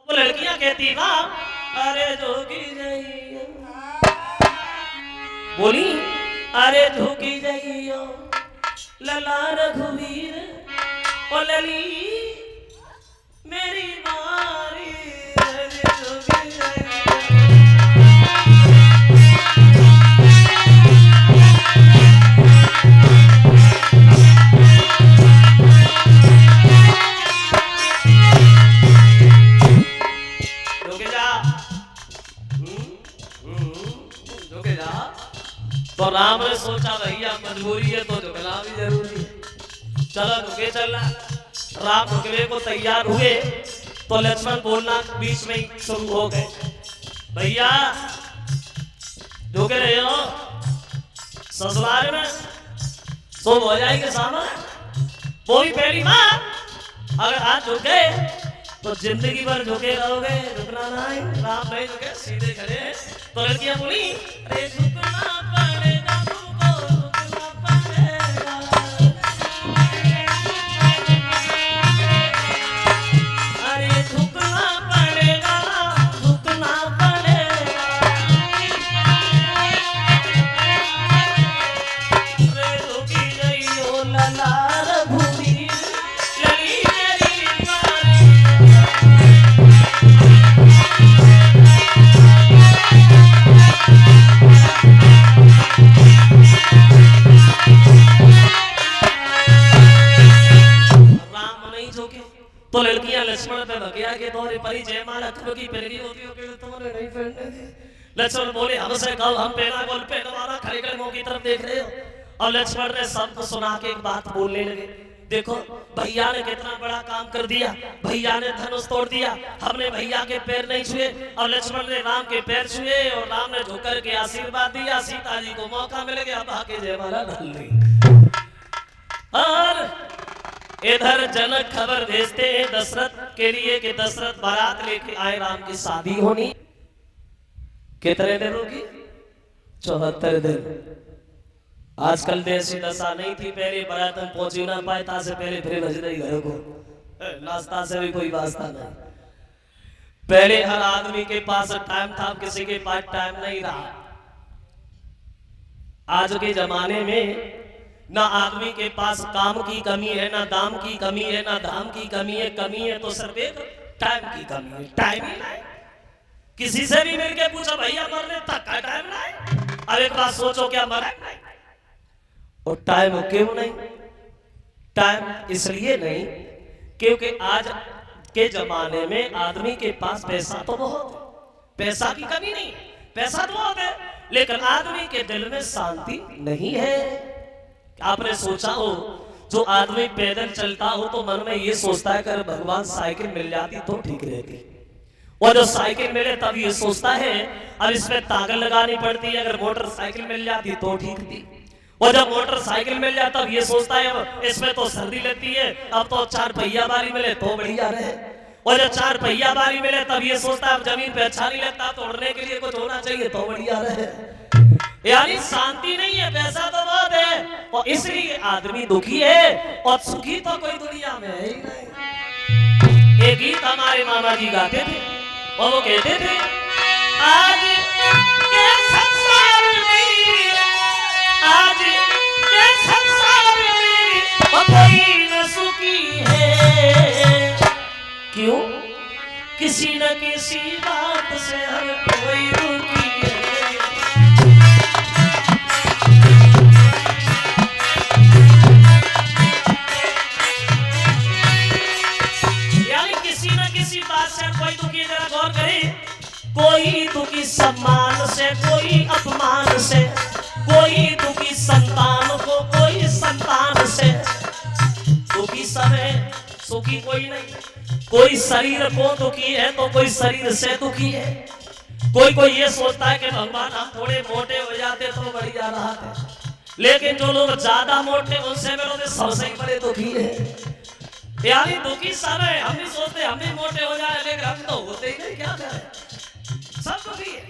वो लड़कियां कहती ना अरे झोंकी जाइयो, बोली अरे झोंकी जाइयो लला रघुवीर ओ लली मेरी मारी झोंकी जाइयो। तो राम ने सोचा भैया मजबूरी है तो झुकना भी जरूरी है, चलो झुके चलना। राम झुकने को तैयार हुए तो लक्ष्मण बोलना बीच में ही शुरू हो गए, भैया झुके रहे हो ससुराल में शोभ हो जाएगी सामने, वो भी पहली बार अगर हाथ झुके तो जिंदगी भर झुके रहोगे, झुकना नहीं। राम नहीं झुके सीधे खड़े। तो लड़कियां बोली अरे झुकना पड़ेगा तुमको, झुकना पड़ेगा, अरे झुकना पड़ेगा, झुकना पड़ेगा, अरे झुकी जाइयो लला रघुवीर लली मेरी मारी। तो लड़कियां लक्ष्मण पे भगिया के तोरे परी जयमाला की पहनी होती हो कि तुम्हारे नहीं पहनने दी। लक्ष्मण बोले हमसे कहो हम पहना, बोल पहनवाना, खड़े खड़े मुंह की तरफ देख रहे हो। और लक्ष्मण ने सबको सुना के एक बात बोलने लगे, देखो भैया ने कितना बड़ा काम कर दिया, भैया ने धनुष तोड़ दिया, हमने भैया के पैर नहीं छुए और लक्ष्मण ने राम के पैर छुए और राम ने झुककर के आशीर्वाद दिया, सीता जी को मौका मिल गया, अब आके जयमाला डाल दी। और इधर जनक खबर भेजते हैं दशरथ के लिए कि दशरथ बारात लेके आए, राम की शादी होनी। कितने दिन होगी? 74 दिन। आजकल देशी दशा नहीं थी, पहले बारात में पहुंच ना पाए था से पहले फिर बज नहीं घर को, नाश्ता से भी कोई वास्ता नहीं। पहले हर आदमी के पास टाइम था, किसी के पास टाइम नहीं रहा। आज के जमाने में ना आदमी के पास काम की कमी है, ना दाम की कमी है, ना धाम की कमी है तो सिर्फ एक टाइम की कमी है। टाइम ही नहीं, किसी से भी मिलके पूछो भैया मरने तक का टाइम नहीं। अब एक बात सोचो, क्या मरा नहीं? और टाइम क्यों नहीं? टाइम इसलिए नहीं क्योंकि आज के जमाने में आदमी के पास पैसा तो बहुत है, पैसा की कमी नहीं, पैसा तो बहुत है, लेकिन आदमी के दिल में शांति नहीं है। आपने सोचा हो जो आदमी पैदल चलता हो तो मन में ये सोचता है कि अगर भगवान साइकिल मिल जाती तो ठीक रहती, और जो साइकिल मिले तब ये सोचता है अब इसमें ताकत लगानी पड़ती है, अगर मोटरसाइकिल मिल जाती तो ठीक थी। और जब मोटरसाइकिल मिल जाता तब ये सोचता है अब इसमें तो सर्दी लगती है, अब तो 4 पहिया वाली मिले तो बढ़िया रहे। और जब 4 पहिया वाली मिले तब ये सोचता है अब जमीन पे अच्छा नहीं लगता तो उड़ने के लिए कुछ होना चाहिए तो बढ़िया रहे। यानी शांति नहीं है, पैसा तो बहुत है और इसलिए आदमी दुखी है और सुखी तो कोई दुनिया में है ही नहीं। एक गीत हमारे मामा जी गाते थे और वो कहते थे आज के संसार में, आज के संसार में कोई न सुखी है, क्यों? किसी न किसी बात से हर कोई दुखी है। कोई दुखी, जरा गौर करें, कोई दुखी सम्मान से, कोई अपमान से, कोई दुखी संतान को, कोई संतान से। दुखी सब है, सुखी कोई नहीं। कोई शरीर को दुखी है तो कोई शरीर से दुखी है। कोई ये सोचता है कि भगवान हम थोड़े मोटे हो जाते तो बढ़िया रहा है, लेकिन जो लोग ज्यादा मोटे उनसे मेरे सबसे बड़े दुखी है। यानी दुखी सब है, हम भी सोचते हम भी मोटे हो जाए, लेकिन हम तो होते ही नहीं, क्या करें? सब दुखी है,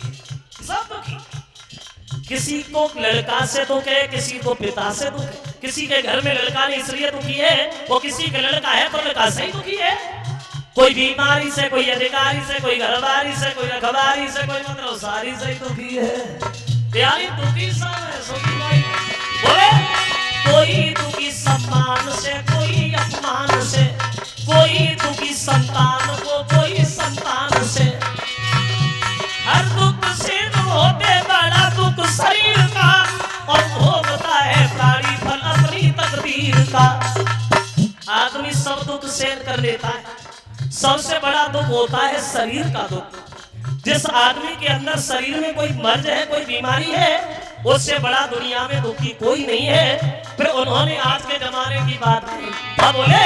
सब दुखी। किसी को लड़का से दुख है, किसी को पिता से दुख है, किसी के घर में लड़का नहीं इसलिए दुखी है, वो किसी का लड़का है तो लड़का से ही दुखी है। कोई बीमारी से, कोई अधिकारी से, कोई घरवारी से, कोई रखवारी से, कोई मतलब सारी से दुखी है। यानी दुखी सब है सुखी भाई। बोले कोई दुखी सम्मान से, कोई अपमान से, कोई दुखी संतान को, कोई संतान से। हर दुख से होते बड़ा दुख शरीर का, और भोगता है प्राणी फल अपनी तकदीर का। आदमी सब दुख सहन कर लेता है। सबसे बड़ा दुख होता है शरीर का दुख। जिस आदमी के अंदर शरीर में कोई मर्ज है, कोई बीमारी है, उससे बड़ा दुनिया में दुखी कोई नहीं है। फिर उन्होंने आज के जमाने की बात की। अब बोले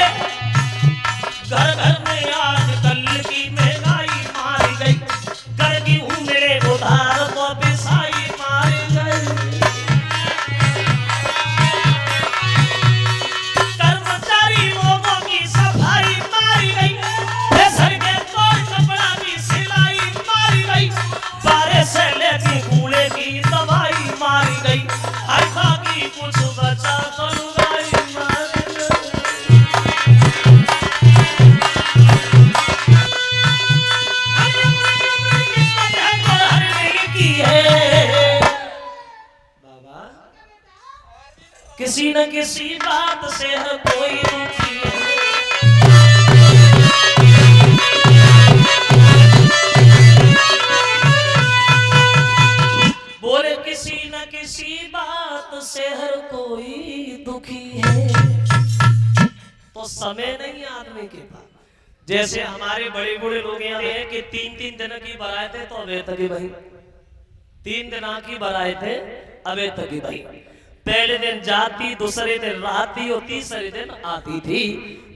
घर घर में आज कल की महंगाई मारी गई, कर दी हूं मेरे उधार तो पिसाई मारी गई। कर्मचारी लोगों की सफाई मारी गई, घर के कोई कपड़ा की सिलाई मारी गई, बारे से लेती कूड़े की दवाई मारी गई, हर बाकी कुछ बचा तो लुगाई मारी गई। बाबा किसी न किसी बात से हर कोई दुखी है। बोले किसी न किसी बात से हर कोई दुखी है। तो समय नहीं आदमी के पास। जैसे हमारे बड़े बूढ़े लोग यहाँ हैं कि 3-3 दिन की बारात है तो अबे तक भाई 3 दिन की बारात है अबे तक भाई। पहले दिन जाती, दूसरे दिन रहती और तीसरे दिन आती थी।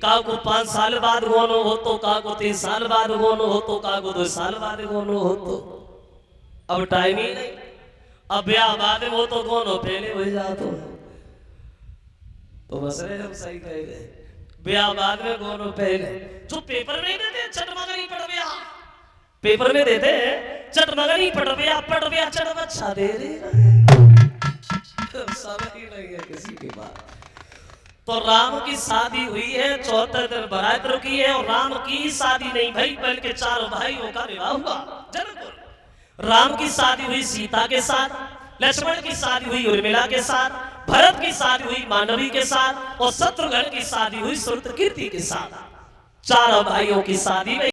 का को 5 साल बाद गोनो हो तो, का को 3 साल बाद गोनो हो तो, का को 2 साल बाद गोनो हो तो। अब टाइम ही नहीं। अब ब्याह बाद में हो तो गोनो पहले हो जातो। तो बस रहे हम सही कह गए। ब्याह बाद में गोनो पहले। जो पेपर में देते चटमगनी पड़ गया, पेपर में देते चटमगनी पड़ गया, पड़ गया चट अच्छा दे दे। समझ ही नहीं है किसी की बात। तो राम की शादी हुई है, 74 दिन बारात रुकी है, और राम की शादी नहीं भाई बल्कि 4 भाइयों का विवाह हुआ जनकपुर। राम की शादी हुई सीता के साथ, लक्ष्मण की शादी हुई उर्मिला के साथ, भरत की शादी हुई मानवी के साथ, और शत्रुघ्न की शादी हुई श्रुतकीर्ति के साथ। 4 भाइयों की शादी में